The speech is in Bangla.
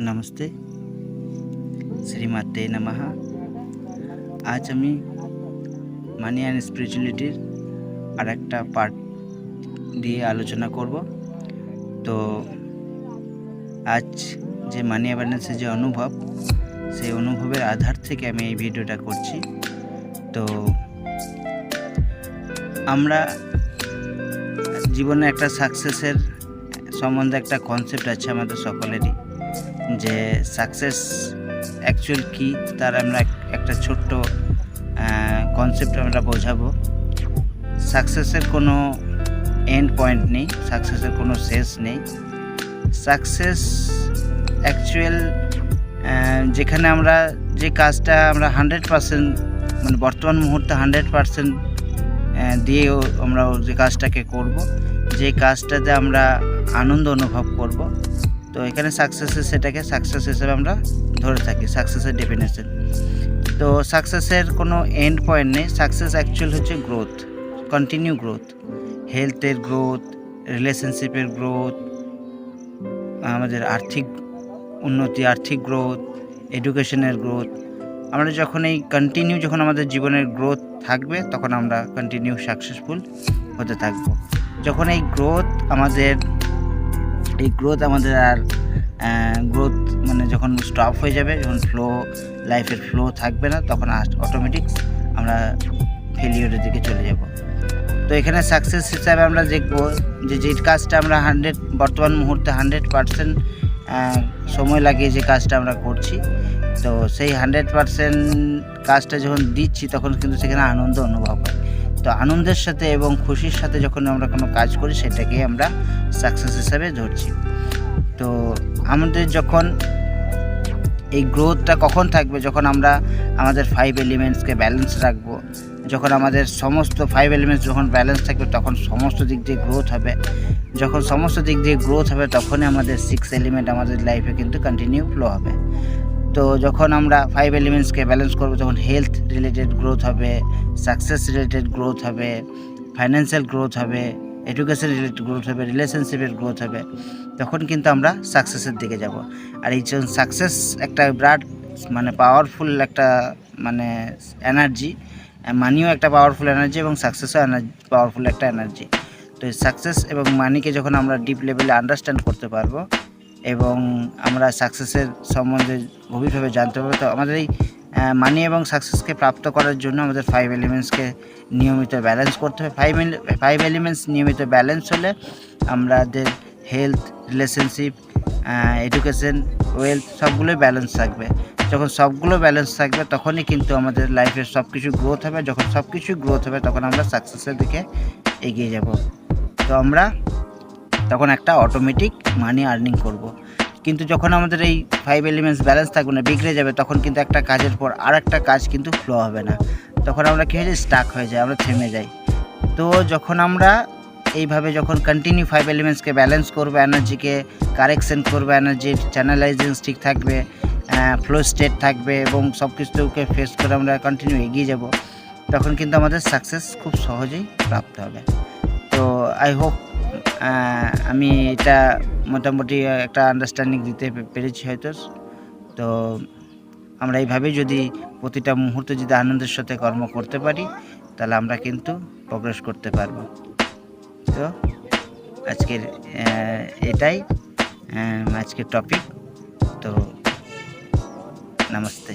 নমস্তে, শ্রীমাতে নমঃ। আজ আমি মানি অ্যান্ড স্পিরিচুয়ালিটির আর একটা পার্ট দিয়ে আলোচনা করব। তো আজ যে মানি অ্যাওয়ারনেসের যে অনুভব, সেই অনুভবের আধার থেকে আমি এই ভিডিওটা করছি। তো আমরা জীবনে একটা সাকসেসের সম্বন্ধে একটা কনসেপ্ট আছে আমাদের সকলেরই, যে সাকসেস অ্যাকচুয়াল কী তার আমরা একটা ছোট্ট কনসেপ্ট আমরা বোঝাবো। সাকসেসের কোনো এন্ড পয়েন্ট নেই, সাকসেসের কোনো শেষ নেই। সাকসেস অ্যাকচুয়াল যেখানে আমরা যে কাজটা আমরা 100% মানে বর্তমান মুহূর্তে 100% দিয়েও আমরা যে কাজটাকে করব, যে কাজটাতে আমরা আনন্দ অনুভব করব, তো এখানে সেটাকে সাকসেস হিসেবে আমরা ধরে থাকি, সাকসেসের ডেফিনেশন। তো সাকসেসের কোনো এন্ড পয়েন্ট নেই। সাকসেস অ্যাকচুয়াল হচ্ছে গ্রোথ, কন্টিনিউ গ্রোথ, হেলথের গ্রোথ, রিলেশনশিপের গ্রোথ, আমাদের আর্থিক উন্নতি, আর্থিক গ্রোথ, এডুকেশনের গ্রোথ। আমরা যখন যখন আমাদের জীবনের গ্রোথ থাকবে, তখন আমরা কন্টিনিউ সাকসেসফুল হতে থাকবো। যখন এই গ্রোথ আমাদের আর গ্রোথ মানে যখন স্টপ হয়ে যাবে, যখন লাইফের ফ্লো থাকবে না, তখন অটোমেটিক আমরা ফেলিওরের দিকে চলে যাব। তো এখানে সাকসেস হিসাবে আমরা দেখব যে কাজটা আমরা বর্তমান মুহূর্তে 100% সময় লাগিয়ে যে কাজটা আমরা করছি, তো সেই 100% কাজটা যখন দিচ্ছি, তখন কিন্তু সেখানে আনন্দ অনুভব হয়। তো আনন্দের সাথে এবং খুশির সাথে যখন আমরা কোনো কাজ করি, সেটাকেই আমরা সাকসেস হিসাবে ধরছি। তো আমাদের যখন এই গ্রোথটা কখন থাকবে, যখন আমরা আমাদের 5 এলিমেন্টসকে ব্যালেন্স রাখবো। যখন আমাদের সমস্ত 5 এলিমেন্টস যখন ব্যালেন্স থাকবে, তখন সমস্ত দিক দিয়ে গ্রোথ হবে। যখন সমস্ত দিক দিয়ে গ্রোথ হবে, তখনই আমাদের 6 এলিমেন্ট আমাদের লাইফে কিন্তু কন্টিনিউ ফ্লো হবে। তো যখন আমরা 5 এলিমেন্টসকে ব্যালেন্স করবো, তখন হেলথ রিলেটেড গ্রোথ হবে, সাকসেস রিলেটেড গ্রোথ হবে, ফাইন্যান্সিয়াল গ্রোথ হবে, এডুকেশন রিলেটেড গ্রোথ হবে, রিলেশনশিপের গ্রোথ হবে। তখন কিন্তু আমরা সাকসেসের দিকে যাব। আর এই যে সাকসেস একটা বিরাট মানে পাওয়ারফুল একটা মানে এনার্জি, মানিও একটা পাওয়ারফুল এনার্জি এবং সাকসেসও পাওয়ারফুল একটা এনার্জি। তো এই সাকসেস এবং মানিকে যখন আমরা ডিপ লেভেলে আন্ডারস্ট্যান্ড করতে পারবো এবং আমরা সাকসেসের সম্বন্ধে গভীরভাবে জানতে পারবো, তো আমাদের এই মানি এবং সাকসেসকে প্রাপ্ত করার জন্য আমাদের 5 এলিমেন্টসকে নিয়মিত ব্যালেন্স করতে হবে। 5 এলিমেন্টস নিয়মিত ব্যালেন্স হলে আমাদের হেলথ, রিলেশনশিপ, এডুকেশন, ওয়েলথ সবগুলোই ব্যালেন্স থাকবে। যখন সবগুলো ব্যালেন্স থাকবে, তখনই কিন্তু আমাদের লাইফের সব কিছু গ্রোথ হবে। যখন সব কিছু গ্রোথ হবে, তখন আমরা সাকসেসের দিকে এগিয়ে যাব। তো আমরা তখন একটা অটোমেটিক মানি আর্নিং করব। কিন্তু যখন আমাদের এই 5 এলিমেন্টস ব্যালেন্স থাকবে না, বিগড়ে যাবে, তখন কিন্তু একটা কাজের পর আর একটা কাজ কিন্তু ফ্লো হবে না। তখন আমরা কী হয়ে যাই, স্টাক হয়ে যাই, আমরা থেমে যাই। তো যখন আমরা এইভাবে যখন কন্টিনিউ 5 এলিমেন্টসকে ব্যালেন্স করবো, এনার্জিকে কারেকশন করবো, এনার্জির চ্যানেলাইজিং ঠিক থাকবে, ফ্লো স্টেট থাকবে এবং সব কিছুকে ফেস করে আমরা কন্টিনিউ এগিয়ে যাব, তখন কিন্তু আমাদের সাকসেস খুব সহজেই প্রাপ্ত হবে। তো আই হোপ আমি এটা মোটামুটি একটা আন্ডারস্ট্যান্ডিং দিতে পেরেছি হয়তো। তো আমরা এইভাবেই যদি প্রতিটা মুহূর্তে যদি আনন্দের সাথে কর্ম করতে পারি, তাহলে আমরা কিন্তু প্রোগ্রেস করতে পারবো। তো আজকের এটাই আজকের টপিক। তো নমস্তে।